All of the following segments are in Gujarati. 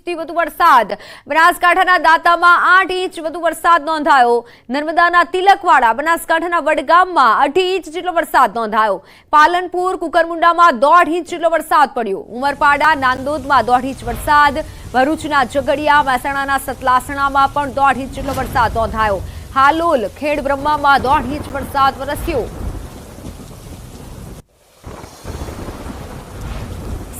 ઇંચથી વધુ વરસાદ. બનાસકાંઠાના દાંતામાં 8 ઇંચ વધુ વરસાદ નોંધાયો. નર્મદાના તિલકવાડા, બનાસકાંઠાના વડગામમાં 2.5 ઇંચ જેટલો વરસાદ નોંધાયો. પાલનપુર, કુકરમુંડામાં 1.5 ઇંચ જેટલો વરસાદ પડ્યો. ઉમરપાડા, નાંદોદમાં 1.5 ઇંચ વરસાદ. ભરૂચના ઝઘડિયા, મહેસાણાના સતલાસણામાં પણ 1.5 ઇંચ જેટલો વરસાદ નોંધાયો. હાલોલ, ખેડબ્રહ્મામાં 1.5 ઇંચ વરસાદ વરસ્યો.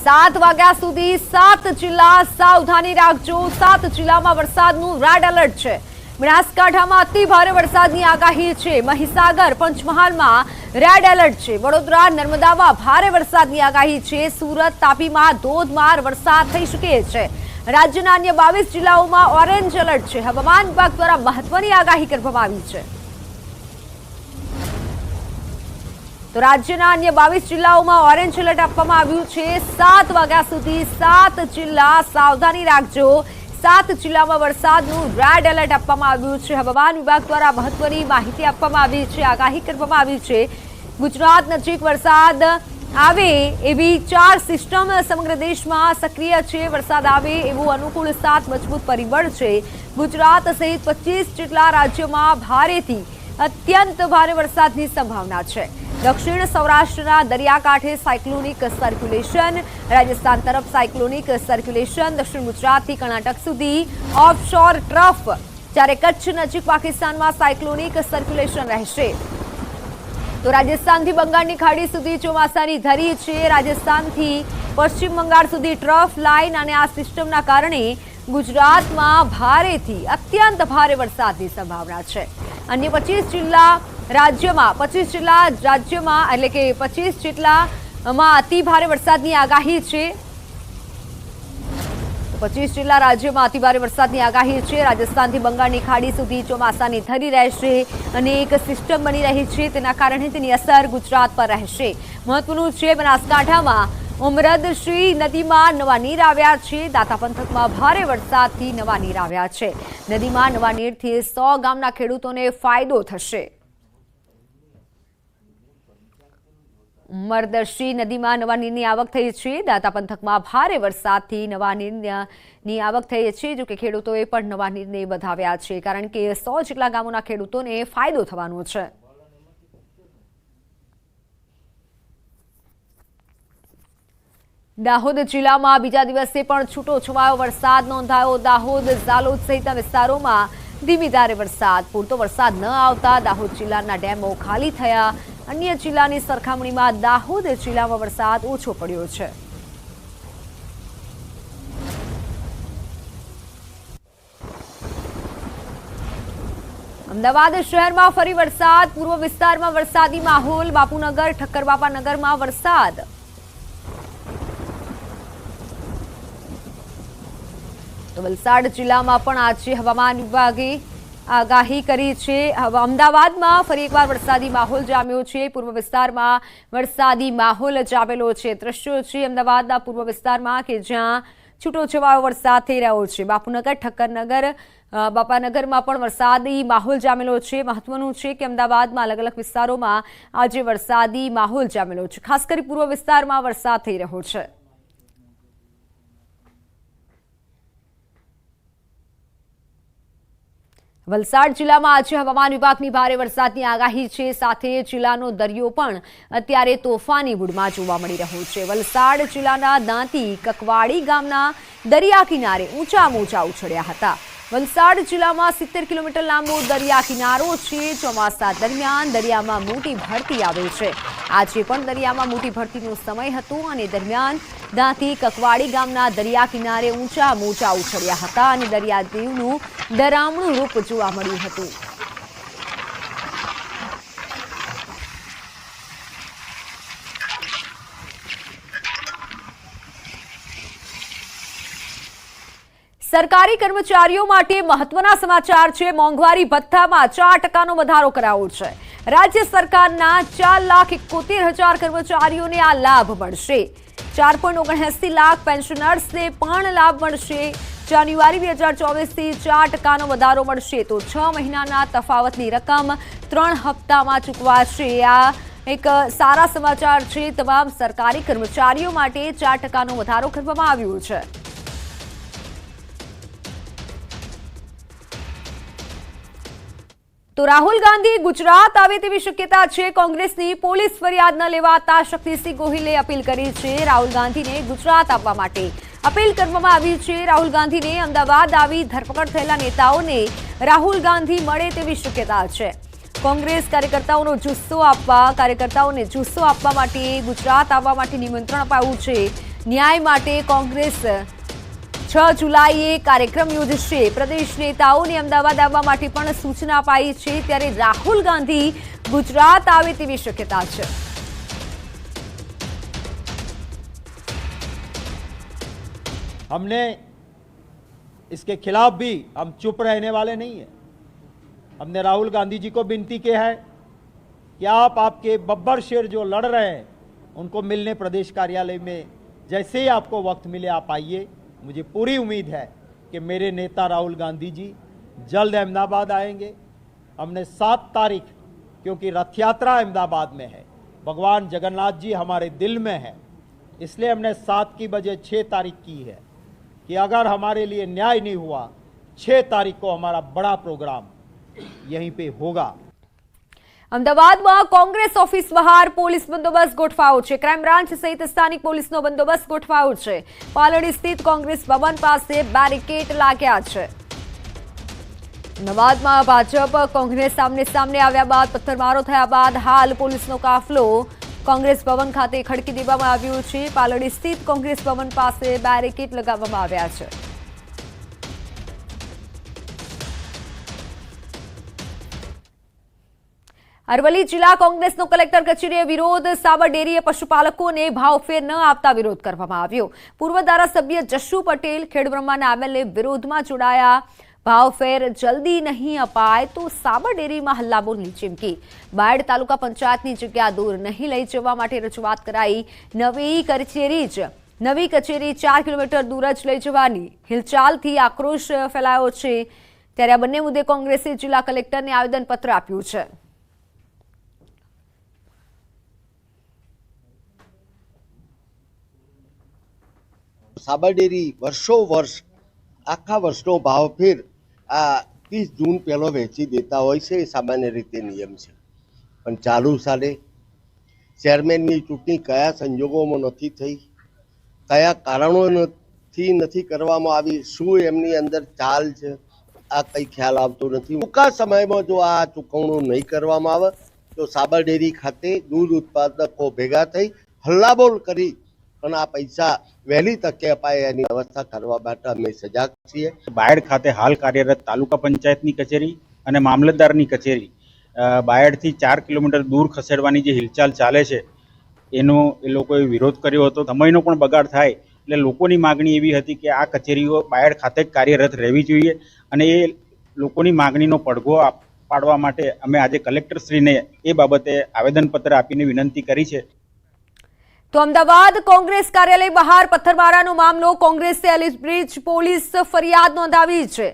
7 વાગ્યા સુધી 7 જિલ્લા સાવધાની રાખજો. 7 જિલ્લામાં વરસાદનું રેડ એલર્ટ છે. બનાસકાંઠામાં અતિ ભારે વરસાદની આગાહી છે. મહીસાગર, પંચમહાલમાં રેડ એલર્ટ છે. વડોદરા, નર્મદામાં ભારે વરસાદની આગાહી છે. સુરત, તાપીમાં ધોધમાર વરસાદ થઈ શકે છે. રાજ્યના અન્ય 22 જિલ્લાઓમાં ઓરેન્જ એલર્ટ છે. હવામાન વિભાગ દ્વારા મહત્વની આગાહી કરવામાં આવી છે. તો રાજ્યના અન્ય 22 જિલ્લાઓમાં ઓરેન્જ એલર્ટ આપવામાં આવ્યું છે. 7 વાગ્યા સુધી 7 જિલ્લા સાવધાની રાખજો. 7 જિલ્લામાં વરસાદનું રેડ એલર્ટ આપવામાં આવ્યું છે. હવામાન વિભાગ દ્વારા મહત્વની માહિતી આપવામાં આવી છે, આગાહી કરવામાં આવી છે. ગુજરાત નજીક વરસાદ આવે એવી 4 સિસ્ટમ સમગ્ર દેશમાં સક્રિય છે. વરસાદ આવે એવું અનુકૂળ 7 મજબૂત પરિબળ છે. ગુજરાત સહિત 25 જેટલા રાજ્યોમાં ભારેથી અત્યંત ભારે વરસાદની સંભાવના છે. દક્ષિણ સૌરાષ્ટ્રના દરિયાકાંઠે સાયક્લોનિક સર્ક્યુલેશન, રાજસ્થાન તરફ સાયક્લોનિક સર્ક્યુલેશન, દક્ષિણ ગુજરાતથી કર્ણાટક સુધી ઓફશોર ટ્રફ, જ્યારે કચ્છ નજીક પાકિસ્તાનમાં સાયક્લોનિક સર્ક્યુલેશન રહેશે. તો રાજસ્થાનથી બંગાળની ખાડી સુધી ચોમાસાની ધરી છે. રાજસ્થાનથી પશ્ચિમ બંગાળ સુધી ટ્રફ લાઇન અને આ સિસ્ટમના કારણે ગુજરાતમાં ભારેથી અત્યંત ભારે વરસાદની સંભાવના છે. અન્ય 25 જિલ્લા રાજ્યમાં એટલે કે 25 જેટલામાં અતિ ભારે વરસાદની આગાહી છે. 25 જિલ્લા રાજ્યમાં અતિ ભારે વરસાદની આગાહી છે. રાજસ્થાનથી બંગાળની ખાડી સુધી ચોમાસાની ધરી રહેશે અને એક સિસ્ટમ બની રહી છે. તેના કારણે તેની અસર ગુજરાત પર રહેશે. મહત્વનું છે, બનાસકાંઠામાં ઉમરદશ્રી નદીમાં નવા નીર આવ્યા છે. દાંતા પંથકમાં ભારે વરસાદથી નવા નીર આવ્યા છે. નદીમાં નવા નીરથી 100 ગામના ખેડૂતોને ફાયદો થશે. ઉમરદશ્રી નદીમાં નવા નીરની આવક થઈ છે. દાંતા પંથકમાં ભારે વરસાદથી નવા નીરની આવક થઈ છે. જોકે ખેડૂતોએ પણ નવા નીરને વધાવ્યા છે, કારણ કે 100 જેટલા ગામોના ખેડૂતોને ફાયદો થવાનો છે. દાહોદ જિલ્લામાં બીજા દિવસે પણ છૂટો છવાયો વરસાદ નોંધાયો. દાહોદ, ઝાલોદ સહિતના વિસ્તારોમાં ધીમી ધારે વરસાદ. પૂરતો વરસાદ ન આવતા દાહોદ જિલ્લાના ડેમો ખાલી થયા. અન્ય જિલ્લાની સરખામણીમાં દાહોદ જિલ્લામાં વરસાદ ઓછો પડ્યો છે. અમદાવાદ શહેરમાં ફરી વરસાદ. પૂર્વ વિસ્તારમાં વરસાદી માહોલ. બાપુનગર, ઠક્કરબાપા નગરમાં વરસાદ. તો વલસાડ જિલ્લામાં પણ આજે હવામાન વિભાગે આગાહી કરી છે. અમદાવાદમાં ફરી એકવાર વરસાદી માહોલ જામ્યો છે. પૂર્વ વિસ્તારમાં વરસાદી માહોલ જામેલો છે. દ્રશ્યો છે અમદાવાદના પૂર્વ વિસ્તારમાં કે જ્યાં છૂટો છવાયો વરસાદ થઈ રહ્યો છે. બાપુનગર, ઠક્કરનગર, બાપાનગરમાં પણ વરસાદી માહોલ જામેલો છે. મહત્વનું છે કે અમદાવાદમાં અલગ અલગ વિસ્તારોમાં આજે વરસાદી માહોલ જામેલો છે. ખાસ કરી પૂર્વ વિસ્તારમાં વરસાદ થઈ રહ્યો છે. વલસાડ જિલ્લામાં આજે હવામાન વિભાગની ભારે વરસાદની આગાહી છે. સાથે જિલ્લાનો દરિયો પણ અત્યારે તોફાની મૂડમાં જોવા મળી રહ્યો છે. વલસાડ જિલ્લાના દાંતી, કકવાડી ગામના દરિયા કિનારે ઊંચા મોજા ઉછળ્યા હતા. વલસાડ જિલ્લામાં 70 કિલોમીટર લાંબો દરિયા કિનારો છે. ચોમાસા દરમિયાન દરિયામાં મોટી ભરતી આવે છે. આજે પણ દરિયામાં મોટી ભરતીનો સમય હતો અને દરમિયાન દાંતી, કકવાડી ગામના દરિયા કિનારે ઊંચા મોજા ઉછળ્યા હતા અને દરિયાદેવનું ડરામણું રૂપ જોવા મળ્યું હતું. સરકારી કર્મચારીઓ માટે મહત્વના સમાચાર છે. મોંઘવારી ભથ્થામાં 4% વધારો કરાયો છે. રાજ્ય સરકારના 4,71,000 કર્મચારીઓને આ લાભ મળશે. 4.79 લાખ પેન્શનર્સને પણ લાભ મળશે. જાન્યુઆરી 2024થી 4% વધારો મળશે. તો 6 મહિનાના તફાવતની રકમ 3 હપ્તામાં ચૂકવાશે. આ એક સારા સમાચાર છે. તમામ સરકારી કર્મચારીઓ માટે 4% વધારો કરવામાં આવ્યો છે. તો રાહુલ ગાંધી ગુજરાત આવે તેવી શક્યતા છે। કોંગ્રેસની પોલીસ ફરિયાદ ન લેવાતા શક્તિસિંહ ગોહિલે અપીલ કરી છે। રાહુલ ગાંધીને ગુજરાત આવવા માટે અપીલ કરવામાં આવી છે। રાહુલ ગાંધીને અમદાવાદ આવી ધરપકડ થયેલા નેતાઓને રાહુલ ગાંધી મળે તેવી શક્યતા છે। કોંગ્રેસ કાર્યકર્તાઓને જુસ્સો આપવા માટે ગુજરાત આવવા માટે નિમંત્રણ અપાયું છે। ન્યાય માટે કોંગ્રેસ 6 જુલાઈએ કાર્યક્રમ યોજશે। પ્રદેશ નેતાઓને અમદાવાદ આવવા માટે પણ સૂચના અપાઈ છે। ત્યારે રાહુલ ગાંધી ગુજરાત આવે તેવી શક્યતા છે। हमने इसके खिलाफ भी हम चुप रहने वाले नहीं हैं। हमने राहुल गांधी जी को विनती की है कि आप आपके बब्बर शेर जो लड़ रहे हैं उनको मिलने प्रदेश कार्यालय में जैसे ही आपको वक्त मिले आप आइए। मुझे पूरी उम्मीद है कि मेरे नेता राहुल गांधी जी जल्द अहमदाबाद आएंगे। हमने 7 तारीख, क्योंकि रथ यात्रा अहमदाबाद में है, भगवान जगन्नाथ जी हमारे दिल में है, इसलिए हमने 7 की बजाय 6 तारीख की है कि अगर हमारे लिए न्याय नहीं हुआ 6 तारीख को हमारा बड़ा प्रोग्राम यहीं पे होगा। અમદાવાદમાં કોંગ્રેસ ઓફિસ બહાર પોલીસ બંદોબસ્ત ગોઠવાયો છે। ક્રાઇમ બ્રાન્ચ સહિત સ્થાનિક પોલીસનો બંદોબસ્ત ગોઠવાયો છે। પાલડી સ્થિત કોંગ્રેસ ભવન પાસે બેરિકેડ લાગ્યા છે। અમદાવાદમાં ભાજપ કોંગ્રેસ સામને આવ્યા બાદ પથ્થરમારો થયા બાદ હાલ પોલીસનો કાફલો કોંગ્રેસ ભવન ખાતે ખડકી દેવામાં આવ્યો છે। પાલડી સ્થિત કોંગ્રેસ ભવન પાસે બેરિકેડ લગાવવામાં આવ્યા છે। અરવલ્લી જિલ્લા કોંગ્રેસનો કલેક્ટર કચેરીએ વિરોધ। સાબર ડેરીએ પશુપાલકોને ભાવફેર ન આપતા વિરોધ કરવામાં આવ્યો। પૂર્વ ધારાસભ્ય જશુ પટેલ ખેડબ્રહ્માના એમએલએ વિરોધમાં જોડાયા। ભાવફેર જલ્દી નહીં અપાય તો સાબર ડેરીમાં હલ્લાબોલની ચીમકી। બાયડ તાલુકા પંચાયતની જગ્યા દૂર નહીં લઈ જવા માટે રજૂઆત કરાઈ। નવી કચેરી 4 કિલોમીટર દૂર જ લઈ જવાની હિલચાલથી આક્રોશ ફેલાયો છે। ત્યારે આ બંને મુદ્દે કોંગ્રેસે જિલ્લા કલેક્ટરને આવેદનપત્ર આપ્યું છે। સાબર ડેરી વર્ષો વર્ષ આખા વર્ષનો ભાવફેર 30 જૂન પહેલો વેચી દેતા હોય છે, એ સામાન્ય રીતે નિયમ છે। પણ ચાલુ સાલે ચેરમેનની ચૂંટણી કયા સંજોગોમાં નથી થઈ, કયા કારણોથી નથી કરવામાં આવી, શું એમની અંદર ચાલ છે, આ કંઈ ખ્યાલ આવતો નથી। ટૂંકા સમયમાં જો આ ચૂકવણું નહીં કરવામાં આવે તો સાબર ડેરી ખાતે દૂધ ઉત્પાદકો ભેગા થઈ હલ્લાબોલ કરી અને આ પૈસા વહેલી તકે અપાય એની વ્યવસ્થા કરવા માટે અમે સજાગ છીએ। બાયડ ખાતે હાલ કાર્યરત તાલુકા પંચાયતની કચેરી અને મામલતદારની કચેરી બાયડથી 4 કિલોમીટર દૂર ખસેડવાની જે હિલચાલ ચાલે છે એનો એ લોકોએ વિરોધ કર્યો હતો। સમયનો પણ બગાડ થાય એટલે લોકોની માગણી એવી હતી કે આ કચેરીઓ બાયડ ખાતે જ કાર્યરત રહેવી જોઈએ અને એ લોકોની માગણીનો પડઘો પાડવા માટે અમે આજે કલેક્ટરશ્રીને એ બાબતે આવેદનપત્ર આપીને વિનંતી કરી છે। તો અમદાવાદ કોંગ્રેસ કાર્યાલય બહાર પથ્થરમારાનો મામલો કોંગ્રેસે એલિબ્રિજ પોલીસ ફરિયાદ નોંધાવી છે।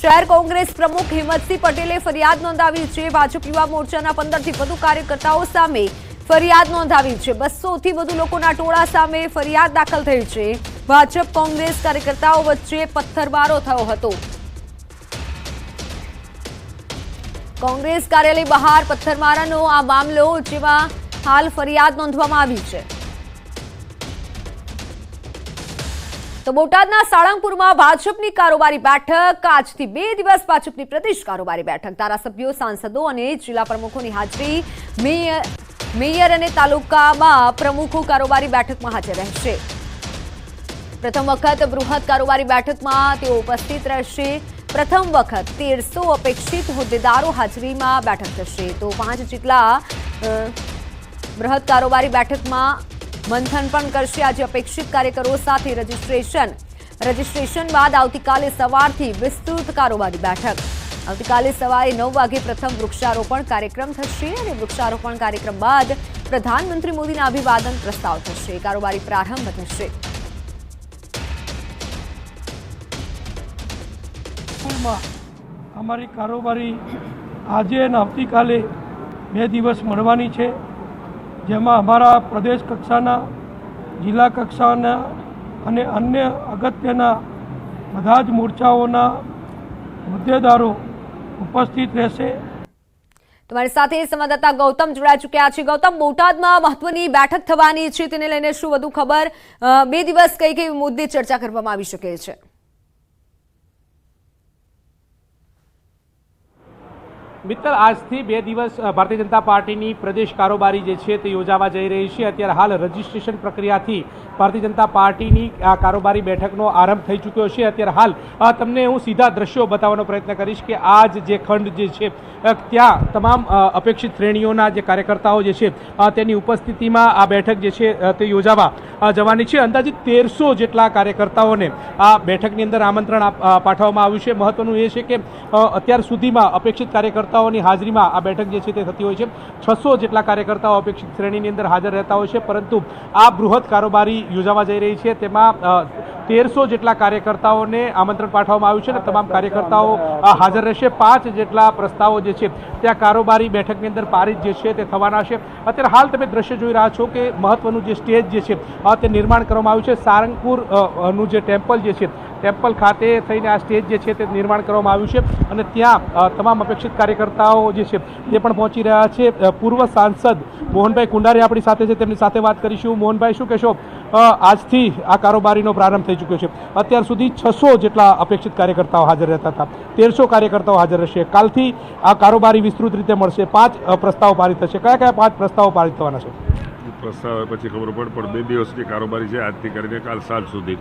શહેર કોંગ્રેસ પ્રમુખ હિંમતસિંહ પટેલે ફરિયાદ નોંધાવી છે। ભાજપ યુવા મોરચાના 15થી વધુ કાર્યકર્તાઓ સામે ફરિયાદ નોંધાવી છે। 200થી વધુ લોકોના ટોળા સામે ફરિયાદ દાખલ થઈ છે। ભાજપ કોંગ્રેસ કાર્યકર્તાઓ વચ્ચે પથ્થરમારો થયો હતો। કોંગ્રેસ કાર્યાલય બહાર પથ્થરમારાનો આ મામલો જેમાં હાલ ફરિયાદ નોંધવામાં આવી છે। તો બોટાદના સાળંગપુરમાં ભાજપની કારોબારી બેઠક। આજથી 2 દિવસ ભાજપની પ્રદેશ કારોબારી બેઠક। ધારાસભ્યો, સાંસદો અને જિલ્લા પ્રમુખોની હાજરી। મેયર અને તાલુકામાં પ્રમુખો કારોબારી બેઠકમાં હાજર રહેશે। પ્રથમ વખત બૃહદ કારોબારી બેઠકમાં તેઓ ઉપસ્થિત રહેશે। પ્રથમ વખત 1300 અપેક્ષિત હોદ્દેદારો હાજરીમાં બેઠક થશે। તો 5 જેટલા બૃહદ કારોબારી બેઠકમાં મંથન પણ કરશે। આજે અપેક્ષિત કાર્યકરો સાથે રજીસ્ટ્રેશન બાદ આવતીકાલે સવારથી વિસ્તૃત કારોબારી બેઠક। આવતીકાલે સવારે 9 વાગે પ્રથમ વૃક્ષારોપણ કાર્યક્રમ થશે અને વૃક્ષારોપણ કાર્યક્રમ બાદ પ્રધાનમંત્રી મોદીના અભિવાદન પ્રસ્તાવ થશે। કારોબારી પ્રારંભ થશે। અમારી કારોબારી આજે અને આવતીકાલે 2 દિવસ મળવાની છે, જેમાં અમારા પ્રદેશ કક્ષાના, જિલ્લા કક્ષાના અને અન્ય અગત્યના બધા જ મોરચાઓના હોદ્દેદારો ઉપસ્થિત રહેશે। તમારી સાથે સંવાદદાતા ગૌતમ જોડાઈ ચૂક્યા છે. ગૌતમ, બોટાદમાં મહત્વની બેઠક થવાની છે, તેને લઈને શું વધુ ખબર? 2 દિવસ કઈ કઈ મુદ્દે ચર્ચા કરવામાં આવી શકે છે? મિત્તલ, આજથી 2 દિવસ ભારતીય જનતા પાર્ટીની પ્રદેશ કારોબારી જે છે તે યોજાવા જઈ રહી છે. અત્યારે હાલ રજીસ્ટ્રેશન પ્રક્રિયાથી ભારતીય જનતા પાર્ટીની આ કારોબારી બેઠકનો આરંભ થઈ ચૂક્યો છે. અત્યારે હાલ તમને હું સીધા દ્રશ્યો બતાવવાનો પ્રયત્ન કરીશ કે આજ જે ખંડ જે છે ત્યાં તમામ અપેક્ષિત શ્રેણીઓના જે કાર્યકર્તાઓ જે છે તેની ઉપસ્થિતિમાં આ બેઠક જે છે તે યોજાવા જવાની છે. અંદાજિત 1300 જેટલા કાર્યકર્તાઓને આ બેઠકની અંદર આમંત્રણ પાઠવવામાં આવ્યું છે. મહત્વનું એ છે કે અત્યાર સુધીમાં અપેક્ષિત કાર્યકર્તાઓની હાજરીમાં આ બેઠક જે છે તે થતી હોય છે. 600 જેટલા કાર્યકર્તાઓ અપેક્ષિત શ્રેણીની અંદર હાજર રહેતા હોય છે, પરંતુ આ બૃહદ કારોબારી યોજાવા જઈ રહી છે તેમાં 1300 જેટલા કાર્યકર્તાઓને આમંત્રણ પાઠવવામાં આવ્યું છે અને તમામ કાર્યકર્તાઓ હાજર રહેશે. 5 જેટલા પ્રસ્તાવો જે છે ત્યાં કારોબારી બેઠકની અંદર પારિત જે છે તે થવાના છે. અત્યારે હાલ તમે દ્રશ્ય જોઈ રહ્યા છો કે મહત્વનું જે સ્ટેજ જે છે તે નિર્માણ કરવામાં આવ્યું છે. સારંગપુર નું જે ટેમ્પલ જે છે, ટેમ્પલ ખાતે થઈને આ સ્ટેજ જે છે તે નિર્માણ કરવામાં આવ્યું છે અને ત્યાં તમામ અપેક્ષિત કાર્યકર્તાઓ જે છે તે પણ પહોંચી રહ્યા છે. પૂર્વ સાંસદ મોહનભાઈ કુંડારી આપણી સાથે છે, તેમની સાથે વાત કરીશું. મોહનભાઈ, શું કહેશો? આજથી આ કારોબારીનો પ્રારંભ થઈ ચૂક્યો છે. અત્યાર સુધી 600 જેટલા અપેક્ષિત કાર્યકર્તાઓ હાજર રહેતા હતા, 1300 કાર્યકર્તાઓ હાજર રહેશે. કાલથી આ કારોબારી વિસ્તૃત રીતે મળશે. 5 પ્રસ્તાવો પારિત થશે. કયા કયા 5 પ્રસ્તાવો પારિત થવાના છે? પ્રસ્તાવ પછી ખબર પડે, પણ 2 દિવસની કારોબારી છે, આજથી કરીને કાલ સાંજ સુધી.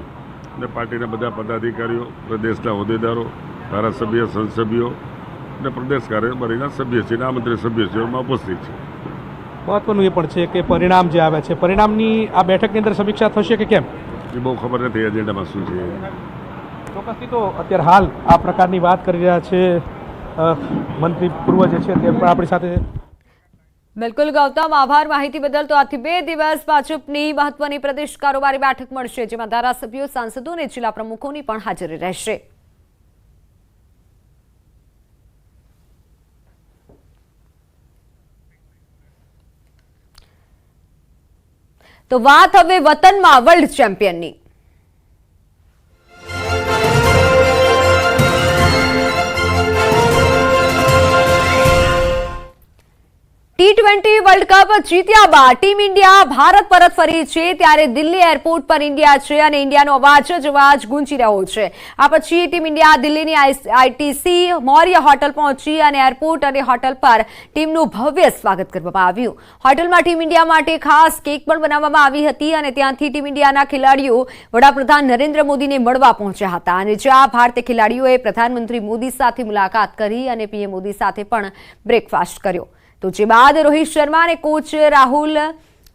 અને પાર્ટીના બધા પદાધિકારીઓ, પ્રદેશના હોદ્દેદારો, ધારાસભ્ય, સંસદીયો અને પ્રદેશ કાર્યકારીના સભ્ય છે, આમંત્રિત સભ્ય છે, એમાં ઉપસ્થિત છે. મહત્વનું એ પણ છે કે પરિણામ જે આવે છે, પરિણામની આ બેઠકની અંદર સમીક્ષા થશે કે કેમ એ બહુ ખબર નથી એજન્ડામાં શું છે. ચોક્કસથી તો અત્યારે હાલ આ પ્રકારની વાત કરી રહ્યા છે મંત્રી પૂર્વ જે છે તે પણ આપણી સાથે. બિલકુલ ગૌતમ, આભાર માહિતી બદલ. તો આજથી 2 દિવસ ભાજપની મહત્વની પ્રદેશ કારોબારી બેઠક મળશે, જેમાં ધારાસભ્યો, સાંસદો અને જિલ્લા પ્રમુખોની પણ હાજરી રહેશે. તો વાત હવે વતનમાં વર્લ્ડ ચેમ્પિયનની. T20 વર્લ્ડ કપ જીત્યા બાદ ટીમ ઇન્ડિયા ભારત પરત ફરી છે, ત્યારે દિલ્હી એરપોર્ટ પર ઇન્ડિયા છે અને ઇન્ડિયાનો અવાજ જ અવાજ ગુંજી રહ્યો છે. આ પછી ટીમ ઇન્ડિયા દિલ્હીની આઈટીસી મૌર્ય હોટલ પહોંચી અને એરપોર્ટ અને હોટલ પર ટીમનું ભવ્ય સ્વાગત કરવામાં આવ્યું. હોટલમાં ટીમ ઇન્ડિયા માટે ખાસ કેક પણ બનાવવામાં આવી હતી અને ત્યાંથી ટીમ ઇન્ડિયાના ખેલાડીઓ વડાપ્રધાન નરેન્દ્ર મોદીને મળવા પહોંચ્યા હતા અને જ્યાં ભારતીય ખેલાડીઓએ પ્રધાનમંત્રી મોદી સાથે મુલાકાત કરી અને પીએમ મોદી સાથે પણ બ્રેકફાસ્ટ કર્યો. તો જે બાદ રોહિત શર્મા અને કોચ રાહુલ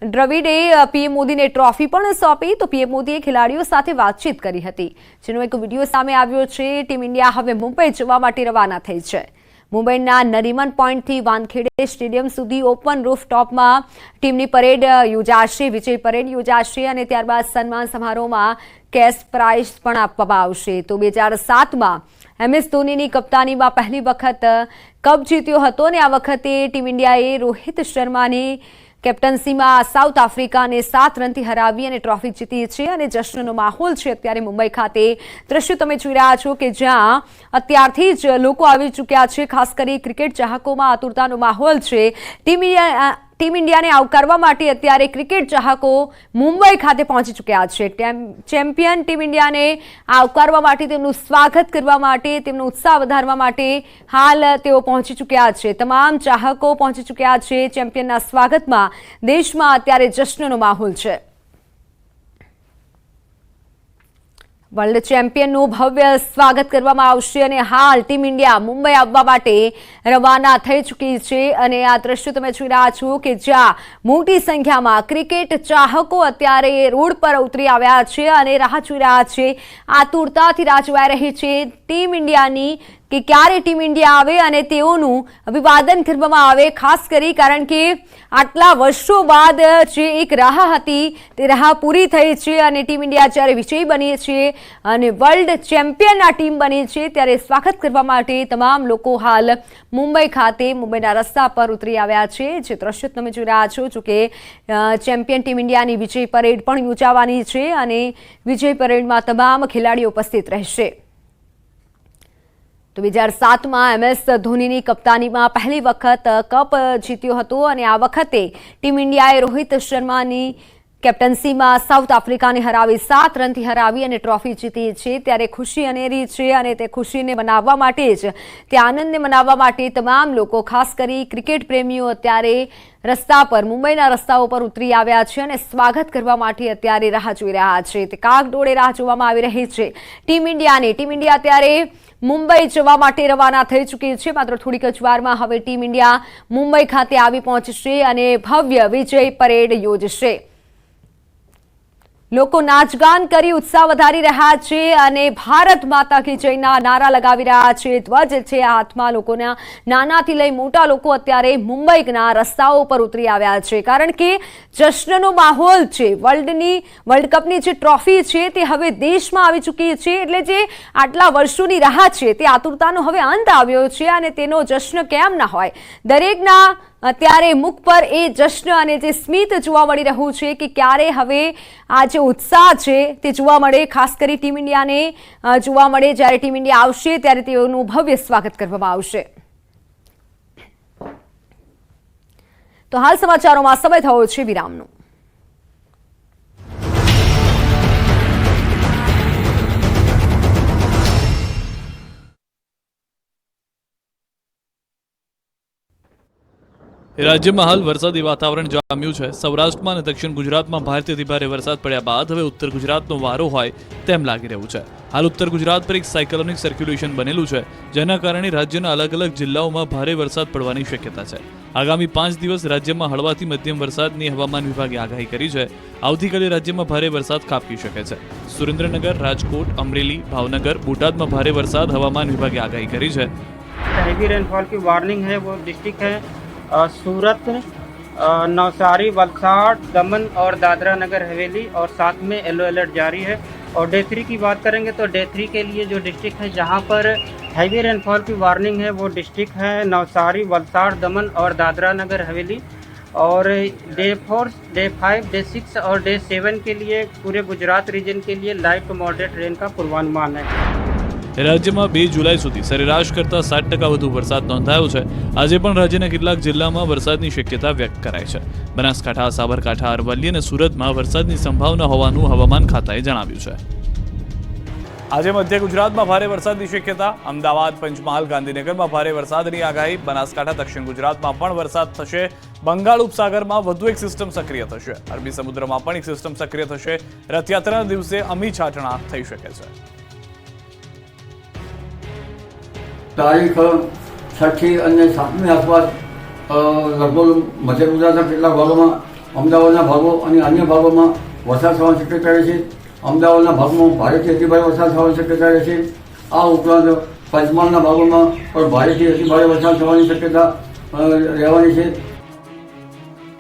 દ્રવિડે પીએમ મોદીને ટ્રોફી પણ સોંપી. તો પીએમ મોદીએ ખેલાડીઓ સાથે વાતચીત કરી હતી, જેનો એક વિડીયો સામે આવ્યો છે. ટીમ ઇન્ડિયા હવે મુંબઈ જવા માટે રવાના થઈ છે. મુંબઈના નરીમન પોઈન્ટથી વાનખેડે સ્ટેડિયમ સુધી ઓપન રૂફટોપમાં ટીમની પરેડ યોજાશે, વિજય પરેડ યોજાશે અને ત્યારબાદ સન્માન સમારોહમાં કેશ પ્રાઇઝ પણ આપવામાં આવશે. તો 2007માં MS ધોનીની કપ્તાનીમાં પહેલી વખત કપ જીત્યો હતો અને આ વખતે ટીમ ઇન્ડિયાએ રોહિત શર્માની કેપ્ટન્સીમાં સાઉથ આફ્રિકાને 7 રનથી હરાવી અને ટ્રોફી જીતી છે અને જશ્નનો માહોલ છે અત્યારે મુંબઈ ખાતે. દ્રશ્યો તમે જોઈ રહ્યા છો કે જ્યાં અત્યારથી જ લોકો આવી ચૂક્યા છે. ખાસ કરી ક્રિકેટ ચાહકોમાં આતુરતાનો માહોલ છે. ટીમ ઇન્ડિયાને આવકારવા માટે અત્યારે ક્રિકેટ ચાહકો મુંબઈ ખાતે પહોંચી ચૂક્યા છે. ચેમ્પિયન ટીમ ઇન્ડિયાને આવકારવા માટે, તેમનું સ્વાગત કરવા માટે, તેમનો ઉત્સાહ વધારવા માટે હાલ તેઓ પહોંચી ચૂક્યા છે. તમામ ચાહકો પહોંચી ચૂક્યા છે. ચેમ્પિયનના સ્વાગતમાં દેશમાં અત્યારે જશ્નનો માહોલ છે. વર્લ્ડ ચેમ્પિયનનું ભવ્ય સ્વાગત કરવામાં આવશે અને હાલ ટીમ ઇન્ડિયા મુંબઈ આવવા માટે રવાના થઈ ચૂકી છે અને આ દ્રશ્યો તમે જોઈ રહ્યા છો કે જ્યાં મોટી સંખ્યામાં ક્રિકેટ ચાહકો અત્યારે રોડ પર ઉતરી આવ્યા છે અને રાહ જોઈ રહ્યા છે, આતુરતાથી રાહ જોઈ રહી છે ટીમ ઇન્ડિયાની કે ક્યારે ટીમ ઇન્ડિયા આવે અને તેઓનું અભિવાદન કરવામાં આવે. ખાસ કરી કારણ કે આટલા વર્ષો બાદ જે એક રાહ હતી તે રાહ પૂરી થઈ છે અને ટીમ ઇન્ડિયા જ્યારે વિજયી બની છે અને વર્લ્ડ ચેમ્પિયન આ ટીમ બની છે, ત્યારે સ્વાગત કરવા માટે તમામ લોકો હાલ મુંબઈ ખાતે મુંબઈના રસ્તા પર ઉતરી આવ્યા છે. જે દ્રશ્યો તમે જોઈ રહ્યા છો, જોકે ચેમ્પિયન ટીમ ઇન્ડિયાની વિજય પરેડ પણ યોજાવાની છે અને વિજય પરેડમાં તમામ ખેલાડીઓ ઉપસ્થિત રહેશે. તો 2007માં MS ધોનીની કપ્તાનીમાં પહેલી વખત કપ જીત્યો હતો અને આ વખતે ટીમ ઇન્ડિયાએ રોહિત શર્માની કેપ્ટન્સીમાં સાઉથ આફ્રિકાને હરાવી 7 રનથી હરાવી અને ટ્રોફી જીતી છે। ત્યારે ખુશી અનેરી છે અને તે ખુશીને મનાવવા માટે જ તે આનંદને મનાવવા માટે તમામ લોકો ખાસ કરી ક્રિકેટ પ્રેમીઓ અત્યારે રસ્તા પર મુંબઈના રસ્તાઓ પર ઉતરી આવ્યા છે અને સ્વાગત કરવા માટે અત્યારે રાહ જોઈ રહ્યા છે। તે કાગડોળે રાહ જોવામાં આવી રહી છે ટીમ ઇન્ડિયા અત્યારે મુંબઈ જવા માટે રવાના થઈ ચૂકી છે। માત્ર થોડીક જ વારમાં હવે ટીમ ઇન્ડિયા મુંબઈ ખાતે આવી પહોંચશે અને ભવ્ય વિજય પરેડ યોજશે। લોકો નાચગાન કરી ઉત્સાહ વધારી રહ્યા છે અને ભારત માતા કી જયના નારા લગાવી રહ્યા છે। ધ્વજ છે હાથમાં લોકોના, નાનાથી લઈ મોટા લોકો અત્યારે મુંબઈના રસ્તાઓ પર ઉતરી આવ્યા છે કારણ કે જશ્નનો માહોલ છે। વર્લ્ડ કપની જે ટ્રોફી છે તે હવે દેશમાં આવી ચૂકી છે એટલે જે આટલા વર્ષોની રાહ છે તે આતુરતાનો હવે અંત આવ્યો છે અને તેનો જશ્ન કેમ ના હોય। દરેકના અત્યારે મુખ પર એ જશ્ન અને જે સ્મિત જોવા મળી રહ્યું છે કે ક્યારે હવે આ જે ઉત્સાહ છે તે જોવા મળે, ખાસ કરી ટીમ ઇન્ડિયાને જોવા મળે। જ્યારે ટીમ ઇન્ડિયા આવશે ત્યારે તેઓનું ભવ્ય સ્વાગત કરવામાં આવશે। તો હાલ સમાચારોમાં સમય થયો છે વિરામનો। રાજ્યમાં હાલ વરસાદી વાતાવરણ જામ્યું છે। સૌરાષ્ટ્રમાં અને દક્ષિણ ગુજરાતમાં ભારેથી ભારે વરસાદ પડ્યા બાદ હવે ઉત્તર ગુજરાતનો વારો હોય તેમ લાગી રહ્યું છે। હાલ ઉત્તર ગુજરાત પર એક સાયક્લોનિક સર્ક્યુલેશન બનેલું છે જેના કારણે રાજ્યના અલગ અલગ જિલ્લાઓમાં ભારે વરસાદ પડવાની શક્યતા છે। આગામી 5 દિવસ રાજ્યમાં હળવાથી મધ્યમ વરસાદની હવામાન વિભાગે આગાહી કરી છે। આવતીકાલે રાજ્યમાં ભારે વરસાદ ખાબકી શકે છે। સુરેન્દ્રનગર, રાજકોટ, અમરેલી, ભાવનગર, બોટાદમાં ભારે વરસાદ હવામાન વિભાગે આગાહી કરી છે। हैवी रेनफॉल की वार्निंग है वो डिस्ट्रिक्ट है सूरत, नवसारी, वलसाड़, दमन और दादरा नगर हवेली और साथ में येलो अलर्ट जारी है। और डे 3 की बात करेंगे तो डे 3 के लिए जो डिस्ट्रिक्ट है जहां पर हैवी रेनफॉल की वार्निंग है वो डिस्ट्रिक्ट है नवसारी, वलसाड़, दमन और दादरा नगर हवेली। और डे 4, डे 5, डे 6 और डे 7 के लिए पूरे गुजरात रीजन के लिए लाइट टू मॉडरेट रेन का पूर्वानुमान है। રાજ્યમાં 2 જુલાઈ સુધી સરેરાશ કરતાં 7% વધુ વરસાદ નોંધાયો છે। આજે પણ રાજ્યના કેટલાક જિલ્લામાં વરસાદની શક્યતા વ્યક્ત કરાઈ છે। બનાસકાંઠા, સાબરકાંઠા, અરવલ્લી અને સુરતમાં વરસાદની સંભાવના હોવાનું હવામાન ખાતાએ જણાવ્યું છે। આજે મધ્ય ગુજરાતમાં ભારે વરસાદની શક્યતા। અમદાવાદ, પંચમહાલ, ગાંધીનગરમાં ભારે વરસાદની આગાહી। બનાસકાંઠા, દક્ષિણ ગુજરાતમાં પણ વરસાદ થશે। બંગાળ ઉપસાગરમાં વધુ એક સિસ્ટમ સક્રિય થશે। અરબી સમુદ્રમાં પણ એક સિસ્ટમ સક્રિય થશે। રથયાત્રાના દિવસે અમી છાંટણા થઈ શકે છે। તારીખ 6 અને 7મી આસપાસ લગભગ મધ્ય ગુજરાતના કેટલાક ભાગોમાં, અમદાવાદના ભાગો અને અન્ય ભાગોમાં વરસાદ થવાની શક્યતા રહેશે। અમદાવાદના ભાગમાં ભારેથી અતિભારે વરસાદ થવાની શક્યતા રહેશે। આ ઉપરાંત પંચમહાલના ભાગોમાં પણ ભારેથી અતિભારે વરસાદ થવાની શક્યતા રહેવાની છે।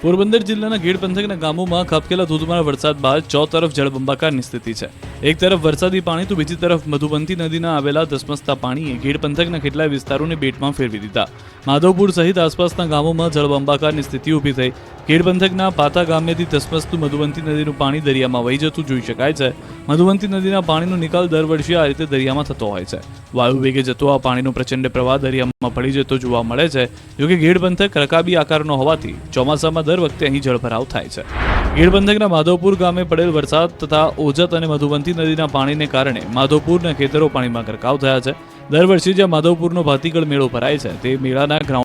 પોરબંદર જિલ્લાના ગીડ પંથકના ગામોમાં ખાબકેલા ધોધમાર વરસાદ બાદ ચોતરફ જળબંબાકારની સ્થિતિ છે। એક તરફ વરસાદી પાણી તો બીજી તરફ મધુબંતી નદીના આવેલા ધસમસતા પાણીએ ગીડ પંથકના કેટલાય વિસ્તારોને બેટમાં ફેરવી દીધા। માધવપુર સહિત આસપાસના ગામોમાં જળબંબાકારની સ્થિતિ ઊભી થઈ। ગીડ પંથકના પાતા ગામેથી ધસમસતું મધુબંતી નદીનું પાણી દરિયામાં વહી જતું જોઈ શકાય છે। મધુબંતી નદીના પાણીનો નિકાલ દર વર્ષે આ રીતે દરિયામાં થતો હોય છે। વાયુ વેગે જતો આ પાણીનો પ્રચંડ પ્રવાહ દરિયામાં ભળી જતો જોવા મળે છે। જોકે ગીડ પંથક રકાબી આકારનો હોવાથી ચોમાસામાં દર વખતે અહીં જળભરાવ થાય છે। ગીડ પંથકના માધવપુર ગામે પડેલ વરસાદ તથા ઓજત અને મધુબંતી નદીના પાણીને કારણે માધવપુરના ખેતરો પાણીમાં ગરકાવ થયા છે। દર વર્ષે જ્યાં માધવપુરનો ભાતીગળ મેળો ભરાય છે તે મેળાના ગ્રાઉન્ડ